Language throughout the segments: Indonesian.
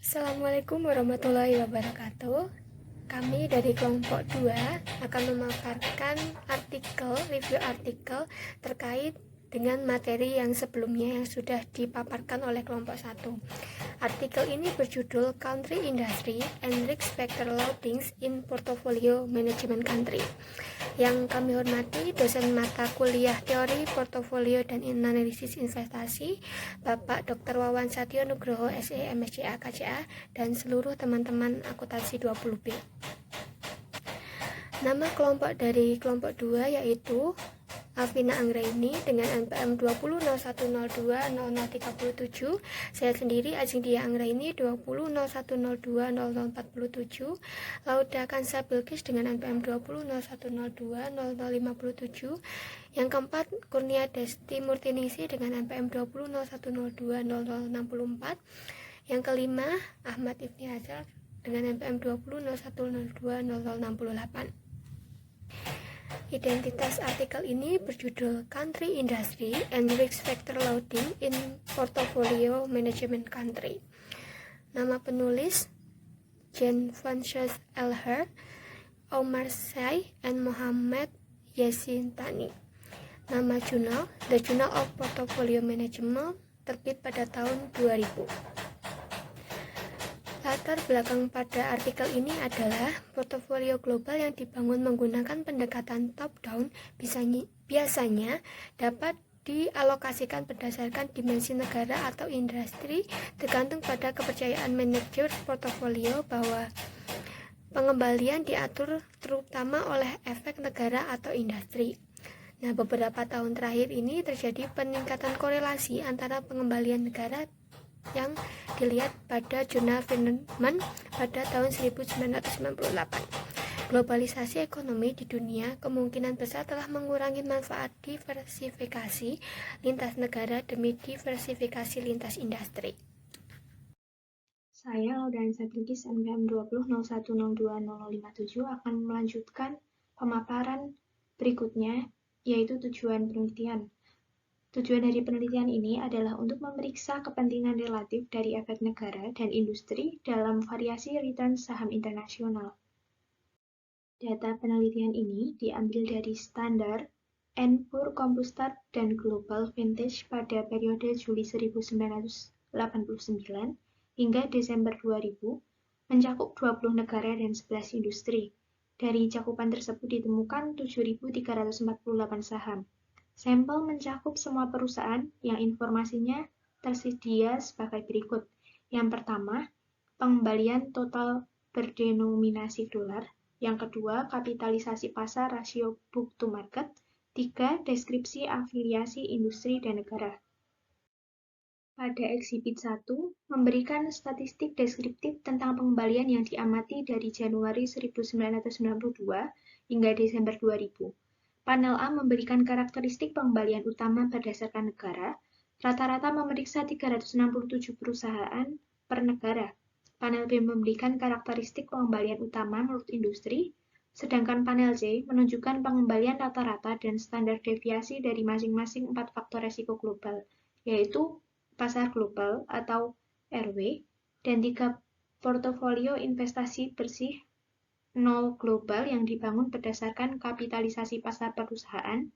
Assalamualaikum warahmatullahi wabarakatuh. Kami dari kelompok 2 akan memaparkan review artikel terkait dengan materi yang sebelumnya yang sudah dipaparkan oleh kelompok 1. Artikel ini berjudul Country Industry and Risk Factor Loadings in Portfolio Management Country. Yang kami hormati dosen mata kuliah teori portofolio dan analisis investasi Bapak Dr. Wawan Satyo Nugroho SE MSCA KCA dan seluruh teman-teman akuntansi 20B. Nama kelompok dari kelompok 2 yaitu Alvina Anggraini dengan NPM 20.0102.0037. Saya sendiri Azingdia Anggraini 20.0102.0047. Lauda Kansa Bilkis dengan NPM 20.0102.0057. Yang keempat Kurnia Desti Murtiningsi dengan NPM 20.0102.0064. Yang kelima Ahmad Ibni Hazar dengan NPM 20.0102.0068. Identitas artikel ini berjudul Country Industry and Risk Factor Loading in Portfolio Management Country. Nama penulis Jan Frances Elher, Omar Sy, and Muhammad Yasin Tani. Nama jurnal The Journal of Portfolio Management, terbit pada tahun 2000. Latar belakang pada artikel ini adalah portofolio global yang dibangun menggunakan pendekatan top-down biasanya dapat dialokasikan berdasarkan dimensi negara atau industri tergantung pada kepercayaan manajer portofolio bahwa pengembalian diatur terutama oleh efek negara atau industri. Nah, beberapa tahun terakhir ini terjadi peningkatan korelasi antara pengembalian negara yang dilihat pada jurnal Friedman pada tahun 1998. Globalisasi ekonomi di dunia kemungkinan besar telah mengurangi manfaat diversifikasi lintas negara demi diversifikasi lintas industri. Saya Laudan Satrikis NPM 20.0102.0057 akan melanjutkan pemaparan berikutnya, yaitu tujuan penelitian. Tujuan dari penelitian ini adalah untuk memeriksa kepentingan relatif dari efek negara dan industri dalam variasi return saham internasional. Data penelitian ini diambil dari Standard & Poor's Composite dan Global Vintage pada periode Juli 1989 hingga Desember 2000, mencakup 20 negara dan 11 industri. Dari cakupan tersebut ditemukan 7.348 saham. Sampel mencakup semua perusahaan yang informasinya tersedia sebagai berikut. Yang pertama, pengembalian total berdenominasi dolar. Yang kedua, kapitalisasi pasar rasio book to market. 3, deskripsi afiliasi industri dan negara. Pada eksibit 1, memberikan statistik deskriptif tentang pengembalian yang diamati dari Januari 1992 hingga Desember 2000. Panel A memberikan karakteristik pengembalian utama berdasarkan negara, rata-rata memeriksa 367 perusahaan per negara. Panel B memberikan karakteristik pengembalian utama menurut industri, sedangkan panel C menunjukkan pengembalian rata-rata dan standar deviasi dari masing-masing 4 faktor resiko global, yaitu pasar global atau RW, dan 3 portofolio investasi bersih nol global yang dibangun berdasarkan kapitalisasi pasar perusahaan,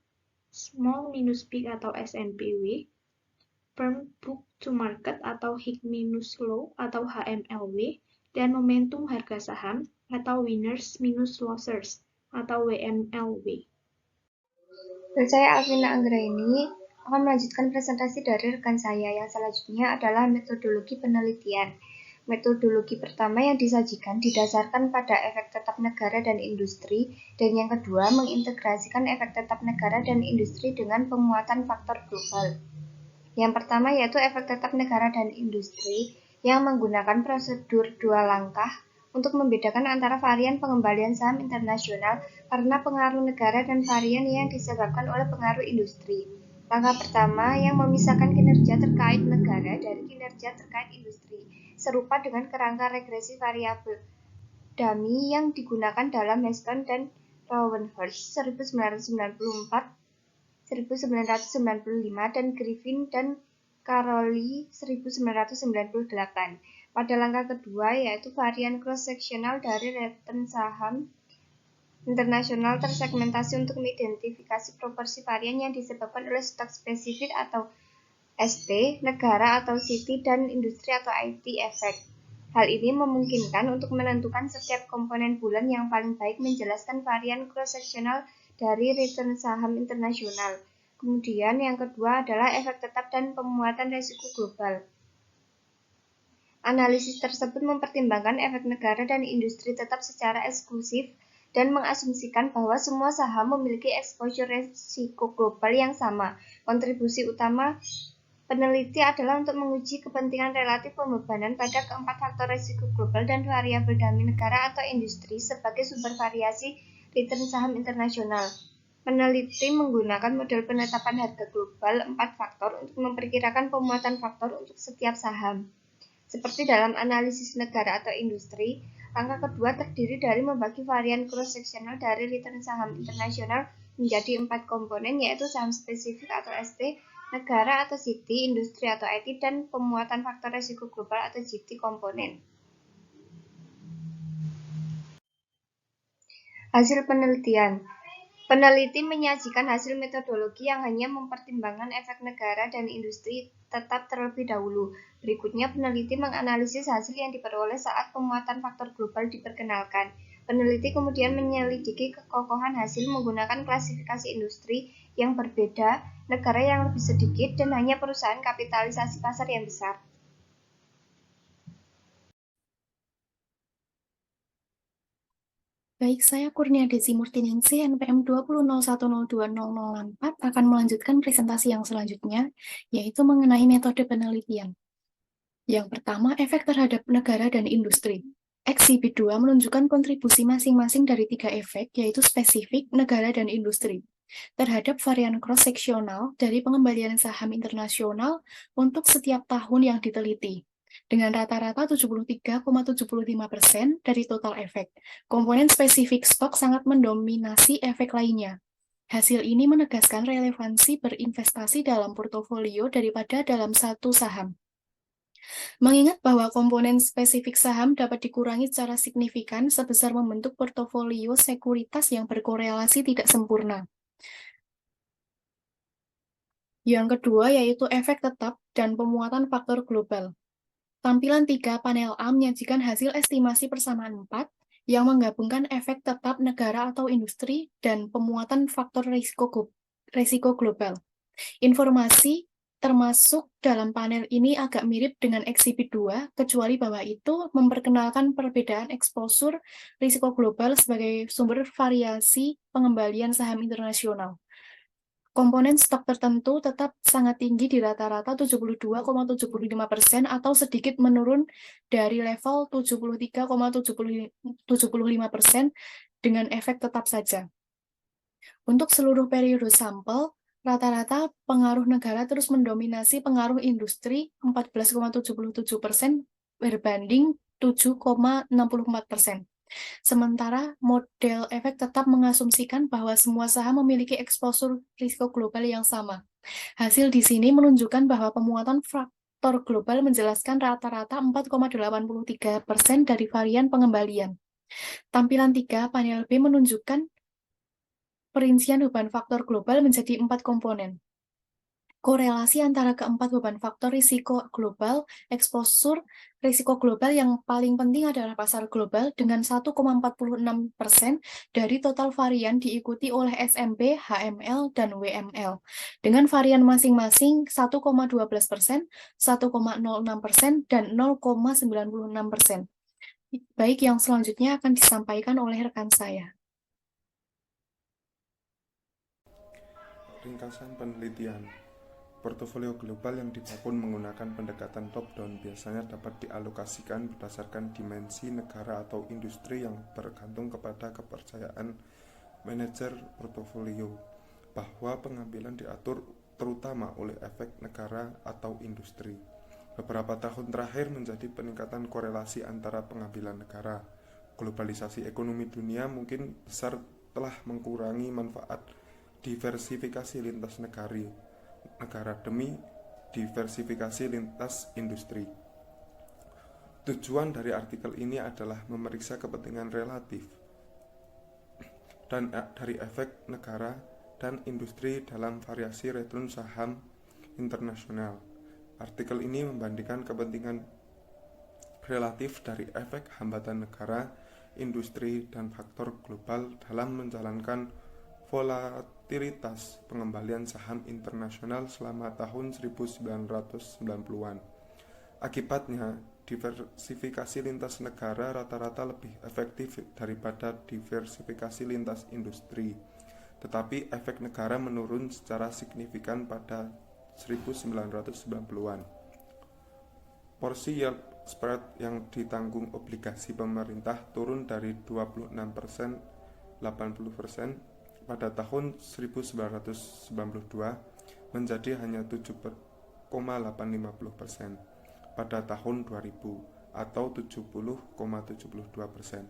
small minus big atau SMBW, firm book to market atau HIC minus low atau HMLW, dan momentum harga saham atau winners minus losers atau WMLW. Dan saya Alvina Anggraini akan melanjutkan presentasi dari rekan saya yang selanjutnya adalah metodologi penelitian. Metodologi pertama yang disajikan didasarkan pada efek tetap negara dan industri, dan yang kedua mengintegrasikan efek tetap negara dan industri dengan penguatan faktor global. Yang pertama yaitu efek tetap negara dan industri yang menggunakan prosedur 2 langkah untuk membedakan antara varian pengembalian saham internasional karena pengaruh negara dan varian yang disebabkan oleh pengaruh industri. Langkah pertama yang memisahkan kinerja terkait negara dari kinerja terkait industri, serupa dengan kerangka regresi variabel dummy yang digunakan dalam Heston dan Rauwenhurst 1995 dan Griffin dan Caroli 1998. Pada langkah kedua, yaitu varian cross-sectional dari return saham internasional tersegmentasi untuk mengidentifikasi proporsi varian yang disebabkan oleh stok spesifik atau ST, negara atau city, dan industri atau IT effect. Hal ini memungkinkan untuk menentukan setiap komponen bulan yang paling baik menjelaskan varian cross-sectional dari return saham internasional. Kemudian yang kedua adalah efek tetap dan pemuatan risiko global. Analisis tersebut mempertimbangkan efek negara dan industri tetap secara eksklusif dan mengasumsikan bahwa semua saham memiliki exposure risiko global yang sama. Kontribusi utama peneliti adalah untuk menguji kepentingan relatif pembebanan pada keempat faktor risiko global dan variabel dummy negara atau industri sebagai sumber variasi return saham internasional. Peneliti menggunakan model penetapan harga global 4 faktor untuk memperkirakan pemuatan faktor untuk setiap saham. Seperti dalam analisis negara atau industri, langkah kedua terdiri dari membagi varian cross-sectional dari return saham internasional menjadi 4 komponen, yaitu saham spesifik atau ST, negara atau city, industri atau IT, dan pemuatan faktor risiko global atau GT komponen. Hasil penelitian. Peneliti menyajikan hasil metodologi yang hanya mempertimbangkan efek negara dan industri tetap terlebih dahulu. Berikutnya, peneliti menganalisis hasil yang diperoleh saat pemuatan faktor global diperkenalkan. Peneliti kemudian menyelidiki kekokohan hasil menggunakan klasifikasi industri yang berbeda, negara yang lebih sedikit, dan hanya perusahaan kapitalisasi pasar yang besar. Baik, saya Kurnia Desi Murtiningsih, NPM 2001020004 akan melanjutkan presentasi yang selanjutnya, yaitu mengenai metode penelitian. Yang pertama, efek terhadap negara dan industri. Ekshibit 2 menunjukkan kontribusi masing-masing dari 3 efek, yaitu spesifik, negara, dan industri, terhadap varian cross-seksional dari pengembalian saham internasional untuk setiap tahun yang diteliti, dengan rata-rata 73,75% dari total efek. Komponen spesifik stok sangat mendominasi efek lainnya. Hasil ini menegaskan relevansi berinvestasi dalam portofolio daripada dalam satu saham. Mengingat bahwa komponen spesifik saham dapat dikurangi secara signifikan sebesar membentuk portofolio sekuritas yang berkorelasi tidak sempurna. Yang kedua yaitu efek tetap dan pemuatan faktor global. Tampilan 3 panel A menyajikan hasil estimasi persamaan 4 yang menggabungkan efek tetap negara atau industri dan pemuatan faktor risiko global. Informasi termasuk dalam panel ini agak mirip dengan ekshibit 2, kecuali bahwa itu memperkenalkan perbedaan eksposur risiko global sebagai sumber variasi pengembalian saham internasional. Komponen stok tertentu tetap sangat tinggi di rata-rata 72,75% atau sedikit menurun dari level 73,75% dengan efek tetap saja. Untuk seluruh periode sampel, rata-rata pengaruh negara terus mendominasi pengaruh industri 14,77% berbanding 7,64%. Sementara model efek tetap mengasumsikan bahwa semua saham memiliki eksposur risiko global yang sama. Hasil di sini menunjukkan bahwa pemuatan faktor global menjelaskan rata-rata 4,83% dari varian pengembalian. Tampilan 3 panel B menunjukkan perincian beban faktor global menjadi 4 komponen. Korelasi antara keempat beban faktor risiko global, eksposur risiko global yang paling penting adalah pasar global dengan 1,46% dari total varian diikuti oleh SMB, HML, dan WML. Dengan varian masing-masing 1,12%, 1,06%, dan 0,96%. Baik, yang selanjutnya akan disampaikan oleh rekan saya. Ringkasan penelitian. Portofolio global yang dibangun menggunakan pendekatan top-down biasanya dapat dialokasikan berdasarkan dimensi negara atau industri yang bergantung kepada kepercayaan manajer portofolio bahwa pengambilan diatur terutama oleh efek negara atau industri. Beberapa tahun terakhir menjadi peningkatan korelasi antara pengambilan negara. Globalisasi ekonomi dunia mungkin besar telah mengurangi manfaat diversifikasi lintas negara demi diversifikasi lintas industri. Tujuan dari artikel ini adalah memeriksa kepentingan relatif dan dari efek negara dan industri dalam variasi return saham internasional. Artikel ini membandingkan kepentingan relatif dari efek hambatan negara, industri, dan faktor global dalam menjalankan volatilitas pengembalian saham internasional selama tahun 1990-an. Akibatnya, diversifikasi lintas negara rata-rata lebih efektif daripada diversifikasi lintas industri, tetapi efek negara menurun secara signifikan pada 1990-an. Porsi yield spread yang ditanggung obligasi pemerintah turun dari 26% 80% pada tahun 1992 menjadi hanya 7,850% pada tahun 2000 atau 70,72%.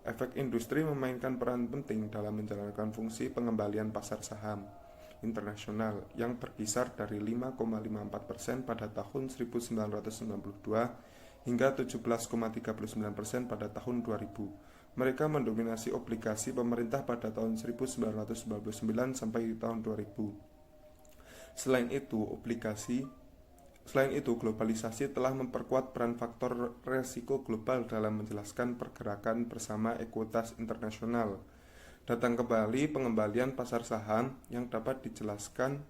Efek industri memainkan peran penting dalam menjalankan fungsi pengembalian pasar saham internasional yang berkisar dari 5,54% pada tahun 1992 hingga 17,39% pada tahun 2000. Mereka mendominasi obligasi pemerintah pada tahun 1999 sampai tahun 2000. Selain itu, globalisasi telah memperkuat peran faktor resiko global dalam menjelaskan pergerakan bersama ekuitas internasional. Datang kembali pengembalian pasar saham yang dapat dijelaskan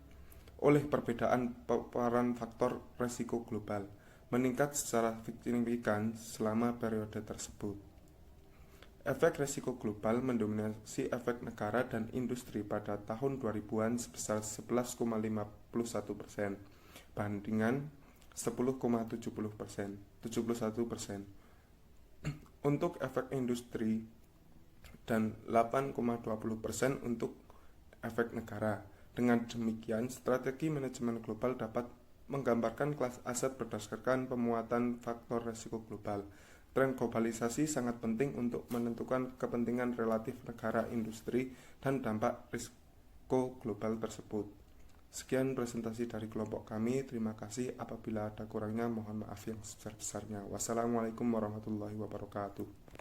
oleh perbedaan peran faktor resiko global meningkat secara signifikan selama periode tersebut. Efek resiko global mendominasi efek negara dan industri pada tahun 2000-an sebesar 11,51%. Bandingan 10,71%. Untuk efek industri dan 8,20% untuk efek negara. Dengan demikian, strategi manajemen global dapat menggambarkan kelas aset berdasarkan pemuatan faktor risiko global. Tren globalisasi sangat penting untuk menentukan kepentingan relatif negara, industri, dan dampak risiko global tersebut. Sekian presentasi dari kelompok kami. Terima kasih. Apabila ada kurangnya, mohon maaf yang sebesar-besarnya. Wassalamualaikum warahmatullahi wabarakatuh.